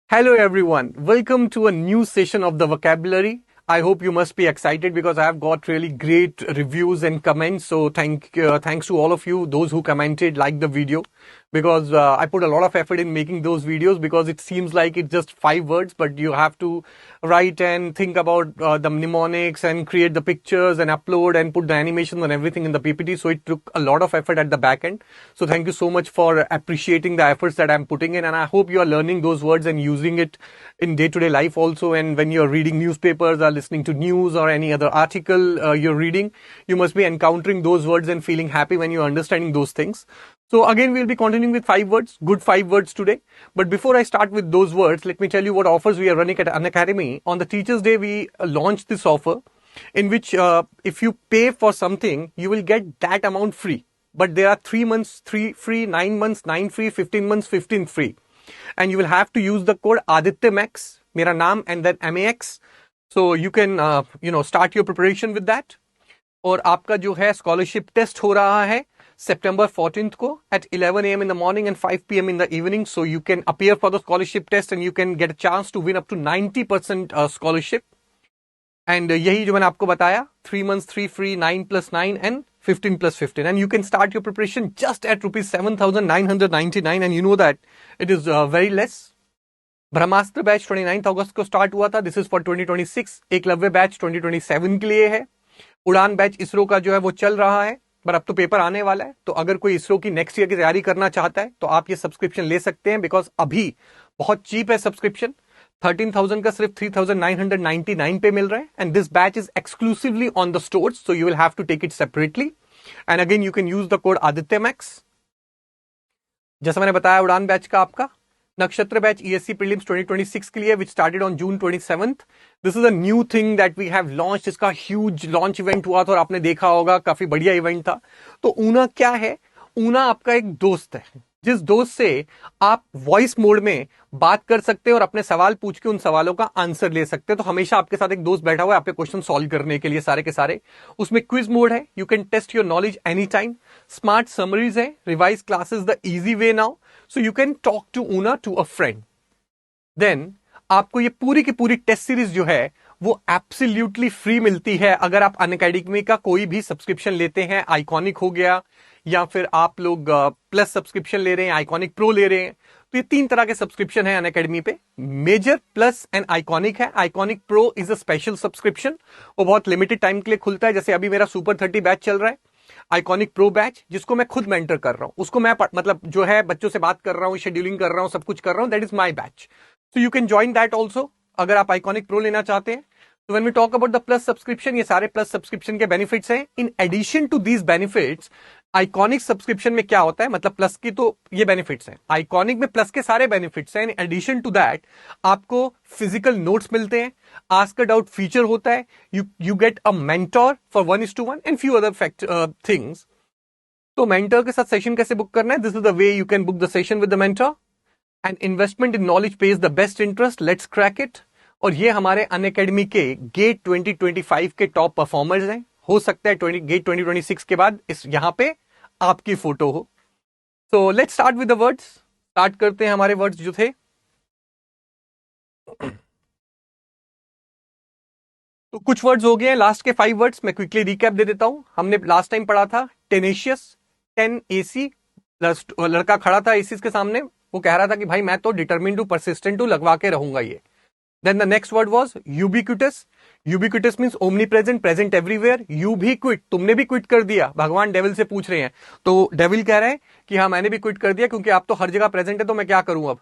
Hello everyone, welcome to a new session of the vocabulary. I hope you must be excited because I have got really great reviews and comments. So thanks to all of you, those who commented, like the video, because I put a lot of effort in making those videos because it seems like it's just 5 words, but you have to write and think about the mnemonics and create the pictures and upload and put the animations and everything in the PPT. So it took a lot of effort at the back end. So thank you so much for appreciating the efforts that I'm putting in, and I hope you are learning those words and using it in day-to-day life also. And when you're reading newspapers or listening to news or any other article you're reading, you must be encountering those words and feeling happy when you're understanding those things. So again, we'll be continuing with 5 words, good 5 words today. But before I start with those words, let me tell you what offers we are running at Unacademy. On the Teachers' Day, we launched this offer in which if you pay for something, you will get that amount free. But there are 3 months, 3 free, 9 months, 9 free, 15 months, 15 free. And you will have to use the code ADITYMAX, मेरा नाम and then MAX. So you can start your preparation with that. और आपका जो है scholarship test हो रहा है September 14th को at 11 a.m. in the morning and 5 p.m. in the evening. So you can appear for the scholarship test and you can get a chance to win up to 90% scholarship. And यही जो मैंने आपको बताया, 3 months, 3 free, 9 plus 9 and 15 plus 15. And you can start your preparation just at rupees 7,999. And you know that it is very less. Brahmastra batch 29 अगस्त को start हुआ था. This is for 2026. Eklavya batch 2027 के लिए है. उड़ान बैच इसरो का जो है वो चल रहा है, पर अब तो पेपर आने वाला है. तो अगर कोई इसरो की नेक्स्ट ईयर की तैयारी करना चाहता है तो आप ये सब्सक्रिप्शन ले सकते हैं, बिकॉज अभी बहुत चीप है सब्सक्रिप्शन. 13,000 का सिर्फ 3,999 पे मिल रहा है. And this batch is exclusively on the stores, so you will have to take it separately. And again you can use the code ADITYMAX. जैसा मैंने बताया, उड़ान बैच का आपका नक्षत्र बैच ESC प्रीलिम्स 2026 के लिए, which started on June 27th. This is a new thing that we have launched. इसका ह्यूज लॉन्च इवेंट हुआ था और आपने देखा होगा, काफी बढ़िया इवेंट था. तो ऊना क्या है? ऊना आपका एक दोस्त है, जिस दोस्त से आप वॉइस मोड में बात कर सकते हैं और अपने सवाल पूछ के उन सवालों का आंसर ले सकते हैं. तो हमेशा आपके साथ एक दोस्त बैठा हुआ है आपके क्वेश्चन सॉल्व करने के लिए सारे के सारे. उसमें क्विज मोड है, you can test your knowledge any time. Smart summaries है, revise classes the easy way now. So you can talk to Una to a friend. Then आपको ये पूरी की पूरी टेस्ट सीरीज जो है वो एब्सोल्युटली फ्री मिलती है अगर आप अनअकैडमी का कोई भी सब्सक्रिप्शन लेते हैं. आइकॉनिक हो गया, या फिर आप लोग प्लस सब्सक्रिप्शन ले रहे हैं, आइकॉनिक प्रो ले रहे हैं. तो ये 3 तरह के सब्सक्रिप्शन है अनअकैडमी पे. मेजर, प्लस एंड आइकॉनिक है. Iconic pro is a special subscription. वो बहुत लिमिटेड टाइम के लिए खुलता है. जैसे अभी मेरा सुपर 30 बैच चल रहा है, आइकॉनिक प्रो बैच, जिसको मैं खुद मेंटर कर रहा हूं. उसको मैं मतलब जो है बच्चों से बात कर रहा हूं, शेड्यूलिंग कर रहा हूं, सब कुछ कर रहा हूं. That is my batch. So you can join that also अगर आप आइकॉनिक प्रो लेना चाहते हैं. तो when we talk about the plus subscription, ये सारे प्लस सब्सक्रिप्शन के बेनिफिट्स हैं. In addition to these benefits, iconic subscription में क्या होता है, मतलब प्लस की तो ये बेनिफिट्स हैं, आइकॉनिक में प्लस के सारे बेनिफिट्स हैं. इन एडिशन टू दैट आपको फिजिकल नोट्स मिलते हैं, आस्क अ डाउट फीचर होता है, you get a mentor for 1:1 and few other things. तो मेंटर के साथ सेशन कैसे बुक करना है? This is the way you can book the session with the mentor. And investment in knowledge page the best interest. Let's crack it. और ये हमारे Unacademy के गेट 2025 के टॉप परफॉर्मर्स हैं. हो सकता है गेट 2026 के बाद इस यहां पे आपकी फोटो हो. So let's start with the words. Start करते हैं हमारे वर्ड्स जो थे. तो कुछ वर्ड्स हो गए हैं, लास्ट के 5 वर्ड्स मैं क्विकली रिकैप दे देता हूं. हमने लास्ट टाइम पढ़ा था टेनेशियस, 10 AC. लड़का खड़ा था एसीज के सामने, वो कह रहा था कि भाई मैं तो डिटरमिन्ड हूं, परसिस्टेंट हूं, लगवा के रहूंगा ये. Then the next word was ubiquitous. Ubiquitous means omnipresent, present everywhere. You भी quit, तुमने भी क्विट कर दिया. भगवान डेविल से पूछ रहे हैं, तो डेविल कह रहे हैं कि हाँ मैंने भी क्विट कर दिया क्योंकि आप तो हर जगह प्रेजेंट है, तो मैं क्या करूं अब.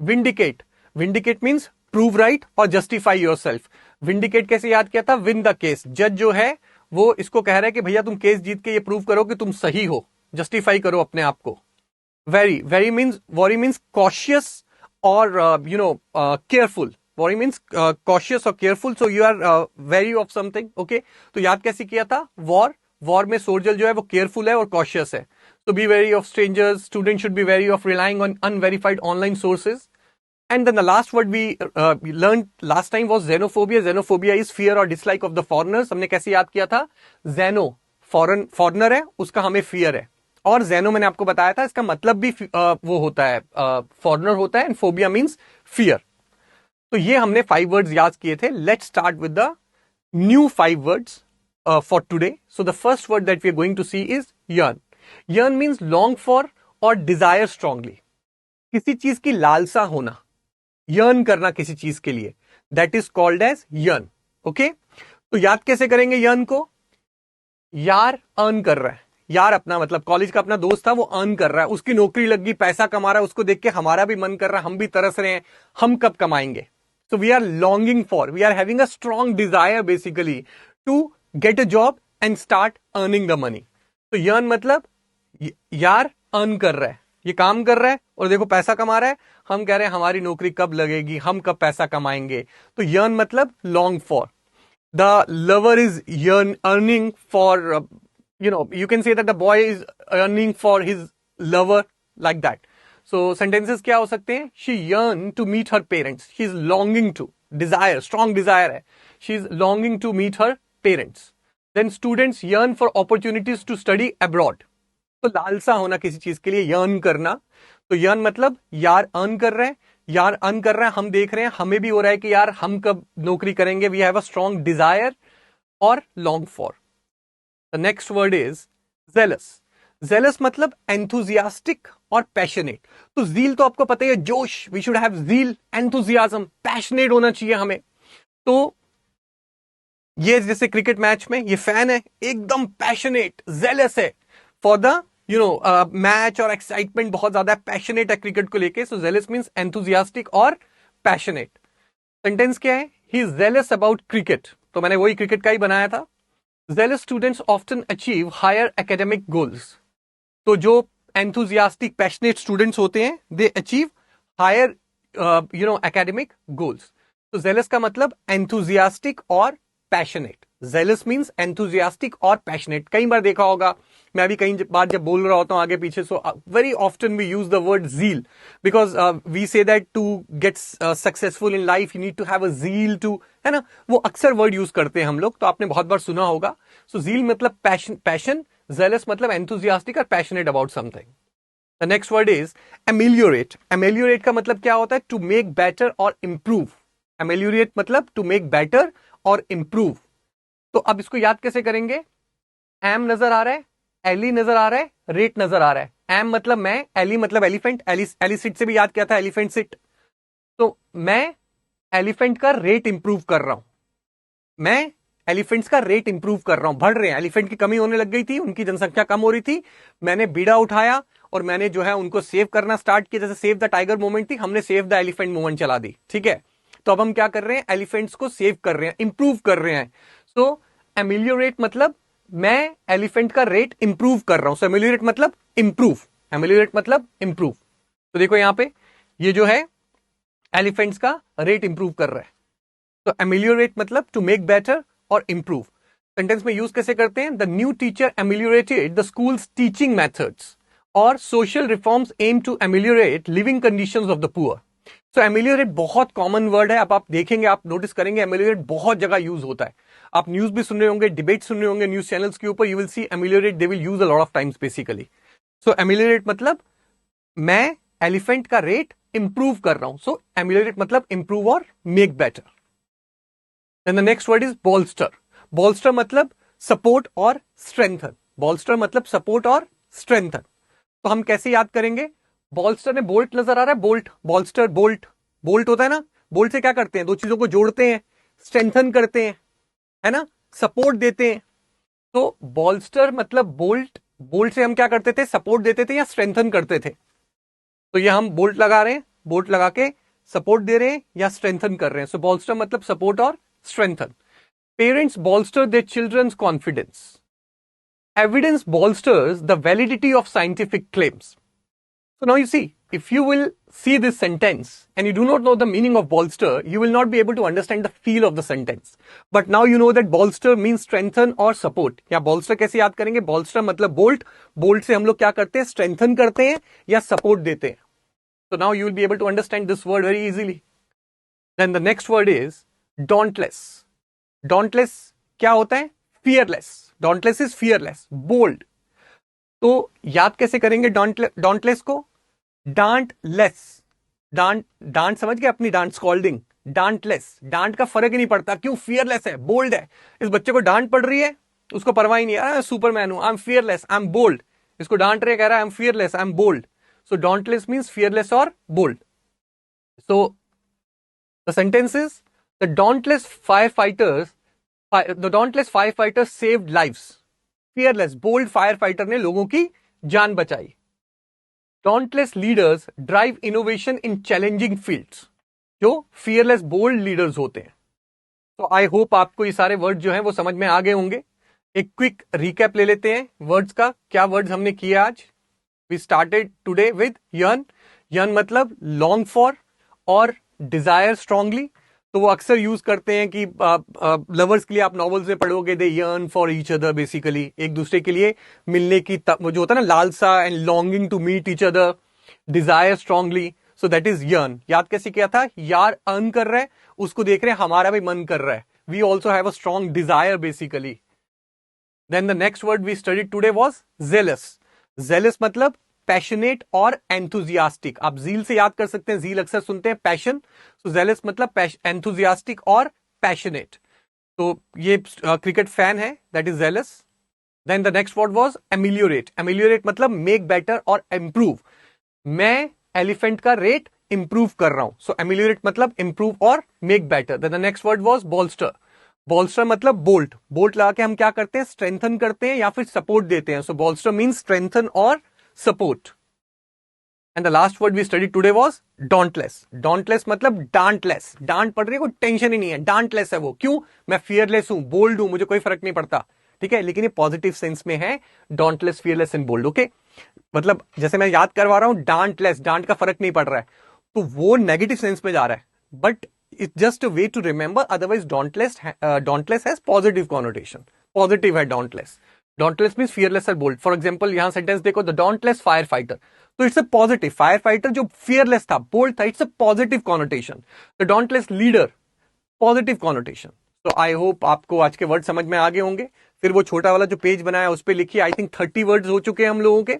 Vindicate. Vindicate means prove right और जस्टिफाई योर सेल्फ. विंडिकेट कैसे याद किया था? Win the case. जज जो है वो इसको कह रहा है कि भैया तुम केस जीत के ये प्रूव करो कि तुम सही हो, जस्टिफाई करो अपने आप को. Very. Very means, worry means cautious or careful. Worry means cautious or careful. So you are wary of something. Okay. तो याद कैसे किया था? war में सोल्जर जो है वो careful है और cautious है. So be wary of strangers. Students should be wary of relying on unverified online sources. And then the last word we learned last time was xenophobia. Xenophobia is fear or dislike of the foreigners. हमने कैसे याद किया था? Xeno, foreigner है, उसका हमें fear है. और जेनो मैंने आपको बताया था, इसका मतलब भी वो होता है, फॉरनर होता है, एंड फोबिया मीन्स फियर। तो ये हमने 5 वर्ड्स याद किए थे। Let's start with the new 5 words for today. So the first word that we are going to see is yearn. Yearn means long for और डिजायर स्ट्रांगली, किसी चीज की लालसा होना, यर्न करना किसी चीज के लिए, that is called as yearn. Okay, तो याद कैसे करेंगे यर्न को? यार अर्न कर रहा है, यार अपना मतलब कॉलेज का अपना दोस्त था, वो अर्न कर रहा है, उसकी नौकरी लग गई, पैसा कमा रहा है, उसको देख के हमारा भी मन कर रहा है, हम भी तरस रहे हैं, हम कब कमाएंगे? So we are longing for, we are having a strong desire basically to get a job and start earning the money. तो यर्न मतलब यार अर्न कर रहा है, ये काम कर रहा है और देखो पैसा कमा रहा है, हम कह रहे हैं हमारी नौकरी कब लगेगी, हम कब पैसा कमाएंगे। तो यर्न मतलब long for. The lover is earning for, you can say that the boy is earning for his lover, like that. So sentences क्या हो सकते हैं? She yearn to meet her parents. She is longing to, desire, strong desire है. She is longing to meet her parents. Then students yearn for opportunities to study abroad. तो लालसा होना किसी चीज के लिए, yearn करना। तो yearn मतलब यार अर्न कर रहे हैं, यार अर्न कर रहा है, हम देख रहे हैं, हमें भी हो रहा है कि यार हम कब नौकरी करेंगे, we have a strong desire और long for. The next word is jealous. Jealous मतलब एंथुजियास्टिक और पैशनेट। तो जील तो आपको पता ही है, जोश, we should have zeal, enthusiasm, passionate होना चाहिए हमें। तो ये जैसे क्रिकेट मैच में ये फैन है, एकदम पैशनेट, जेलस है फॉर द मैच, और एक्साइटमेंट बहुत ज्यादा पैशनेट है क्रिकेट को लेके। सो जेलस मींस एंथुजियास्टिक और पैशनेट। सेंटेंस क्या है? He is zealous about cricket. तो मैंने वही क्रिकेट का ही बनाया था। Zealous students often achieve higher academic goals. तो जो एंथुजियास्टिक पैशनेट स्टूडेंट्स होते हैं, they achieve higher academic goals. तो जेलस का मतलब एंथुजियास्टिक और पैशनेट। जेलस मींस एंथुजियास्टिक और पैशनेट। कई बार देखा होगा, मैं भी कई बार जब बोल रहा होता हूं आगे पीछे, so very often we use the word zeal, because we say that to get successful in life you need to have a zeal to, है ना, वो अक्सर वर्ड यूज करते हैं हम लोग, तो आपने बहुत बार सुना होगा। सो जील मतलब पैशन, जेलस मतलब एंथुजियास्टिक और passionate about something. The next word is ameliorate. Ameliorate का मतलब क्या होता है? टू मेक बेटर और इंप्रूव। एमेलियोरेट मतलब टू मेक बेटर और इंप्रूव। तो अब इसको याद कैसे करेंगे? एम नजर आ रहा है, एली नजर आ रहा है, रेट नजर आ रहा है। एम मतलब मैं, एली मतलब एलिफेंट, एली सिट से भी याद किया था, एलिफेंट सिट। तो मैं एलिफेंट का रेट इंप्रूव कर रहा हूं, मैं एलिफेंट्स का रेट इंप्रूव कर रहा हूं, बढ़ रहे हैं, एलिफेंट की कमी होने लग गई थी, उनकी जनसंख्या कम हो रही थी, मैंने बीड़ा उठाया और मैंने जो है उनको सेव करना स्टार्ट किया। जैसे सेव द टाइगर मूवमेंट थी, हमने सेव द एलिफेंट मूवमेंट चला दी, ठीक है। तो अब हम क्या कर रहे हैं? एलिफेंट्स को सेव कर रहे हैं, इंप्रूव कर रहे हैं। सो एमिलियोरेट मतलब मैं एलिफेंट का रेट इंप्रूव कर रहा हूं। सो एमिलियोरेट मतलब इंप्रूव, एमिलियोरेट मतलब इंप्रूव। तो देखो यहां पे ये जो है एलिफेंट्स का रेट इंप्रूव कर रहा है। तो एमिलियोरेट मतलब टू मेक बेटर और इंप्रूव। सेंटेंस में यूज कैसे करते हैं? The new teacher ameliorated the school's teaching methods, और social reforms aim to ameliorate living conditions of the poor. So ameliorate बहुत कॉमन वर्ड है। अब आप देखेंगे, आप नोटिस करेंगे एमिलियोरेट बहुत जगह यूज होता है। आप न्यूज भी सुन रहे होंगे, डिबेट सुन रहे होंगे न्यूज चैनल्स के ऊपर, you will see ameliorate, they will use a lot of times basically. So ameliorate मतलब मैं एलिफेंट का रेट इंप्रूव कर रहा हूं। सो एमिलियोरेट मतलब इंप्रूव और make better. Then the next word is bolster. bolster मतलब सपोर्ट और स्ट्रेंथन। bolster मतलब सपोर्ट और स्ट्रेंथन। तो हम कैसे याद करेंगे? bolster में बोल्ट नजर आ रहा है, बोल्ट, bolster, बोल्ट, बोल्ट होता है ना, बोल्ट से क्या करते हैं? दो चीजों को जोड़ते हैं, स्ट्रेंथन करते हैं, है ना, सपोर्ट देते हैं। तो bolster मतलब बोल्ट, बोल्ट से हम क्या करते थे? सपोर्ट देते थे या स्ट्रेंथन करते थे। तो ये हम बोल्ट लगा रहे हैं, बोल्ट लगा के सपोर्ट दे रहे हैं या स्ट्रेंथन कर रहे हैं। सो bolster मतलब सपोर्ट और strengthen. Parents bolster their children's confidence. Evidence bolsters the validity of scientific claims. So now you see, if you will see this sentence and you do not know the meaning of bolster, you will not be able to understand the feel of the sentence. But now you know that bolster means strengthen or support. या bolster कैसे याद करेंगे? bolster मतलब bolt, bolt से हम लोग क्या करते हैं? strengthen करते हैं या support देते हैं। So now you will be able to understand this word very easily. Then the next word is dauntless. dauntless क्या होता है? fearless. dauntless is fearless, bold. तो याद कैसे करेंगे डोंटलेस को? डांट लेस, डांट, डांट समझ गए अपनी, डांट स्कॉल्डिंग, डांट लेस, डांट का फर्क ही नहीं पड़ता, क्यों? फियरलेस है, बोल्ड है। इस बच्चे को डांट पड़ रही है, उसको परवाह ही नहीं, अरे सुपरमैन हूं, I am fearless, I am bold. इसको डांट रहे, कह रहा है I am fearless, I am bold. So dauntless means fearless और bold. So the sentence is the dauntless firefighters the dauntless firefighters saved lives. Fearless, bold firefighter ने लोगों की जान बचाई। Dauntless leaders drive innovation in challenging fields. जो fearless, bold leaders होते हैं। तो आई होप आपको ये सारे वर्ड जो हैं वो समझ में आ गए होंगे। एक क्विक रिकैप ले लेते हैं वर्ड्स का, क्या वर्ड्स हमने किए आज। We started today with yearn. Yearn मतलब लॉन्ग फॉर और डिजायर स्ट्रांगली। तो वो अक्सर यूज करते हैं कि लवर्स के लिए आप नॉवेल्स में पढ़ोगे, they yearn for each other, basically एक दूसरे के लिए मिलने की वो जो होता है ना, लालसा and longing to meet each other, desire strongly. So that is yearn. याद कैसे किया था? यार अर्न कर रहे हैं, उसको देख रहे हैं, हमारा भी मन कर रहा है, we also have a strong desire basically. Then the next word we studied today was zealous. Jealous मतलब पैशनेट और एंथुजियास्टिक। आप जील से याद कर सकते हैं, जील अक्सर सुनते हैं पैशन, सो जेलस मतलब एंथुजियास्टिक और पैशनेट। तो ये क्रिकेट फैन है, that is zealous. Then the next word was ameliorate. Ameliorate मतलब मेक बेटर और इंप्रूव। मैं एलिफेंट का रेट इंप्रूव कर रहा हूं, सो एमिलियोरेट मतलब इंप्रूव और make better. Then the next word was bolster. Bolster मतलब बोल्ट। बोल्ट लगा के हम क्या करते हैं? स्ट्रेंथन करते हैं या फिर सपोर्ट देते हैं। सो बोल्स्टर मीन्स स्ट्रेंथन और support. And the last word we study today was dauntless. Dauntless मतलब डांटलेस। डांट पड़ रही है, कोई टेंशन ही नहीं है, डांटलेस है वो। क्यों? मैं फियरलेस हूं, बोल्ड हूं, मुझे कोई फर्क नहीं पड़ता। ठीक है, लेकिन ये पॉजिटिव सेंस में है, dauntless, fearless and bold. Okay, मतलब जैसे मैं याद करवा रहा हूं, डांटलेस, डांट का फर्क नहीं पड़ रहा है, तो वो नेगेटिव सेंस में जा रहा है, but it's just a way to remember. Otherwise dauntless has positive connotation, positive है डोंटलेस। डोंटलेस मीन्स फियरलेस और बोल्ड। फॉर एग्जाम्पल यहां सेंटेंस देखो, द डोंटलेस फायर फाइटर, तो it's a positive. Fire fighter जो फियरलेस था, bold था, it's a positive connotation. The dauntless leader, positive connotation. तो I hope आपको आज के वर्ड समझ में आ गए होंगे। फिर वो छोटा वाला जो पेज बनाया उस पर लिखिए, आई थिंक 30 वर्ड्स हो चुके हैं हम लोगों के।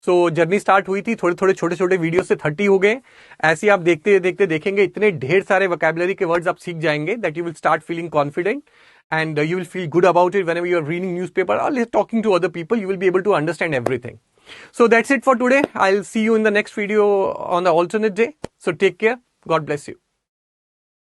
सो जर्नी स्टार्ट हुई थी, थोड़े थोड़े छोटे छोटे वीडियो से 30 हो गए। ऐसे आप देखते देखते देखेंगे इतने ढेर सारे वोकैबुलरी के वर्ड्स आप सीख जाएंगे, that you will start feeling confident and you will feel good about it whenever you are reading newspaper or talking to other people. You will be able to understand everything. So that's it for today. I'll see you in the next video on the alternate day. So take care. God bless you.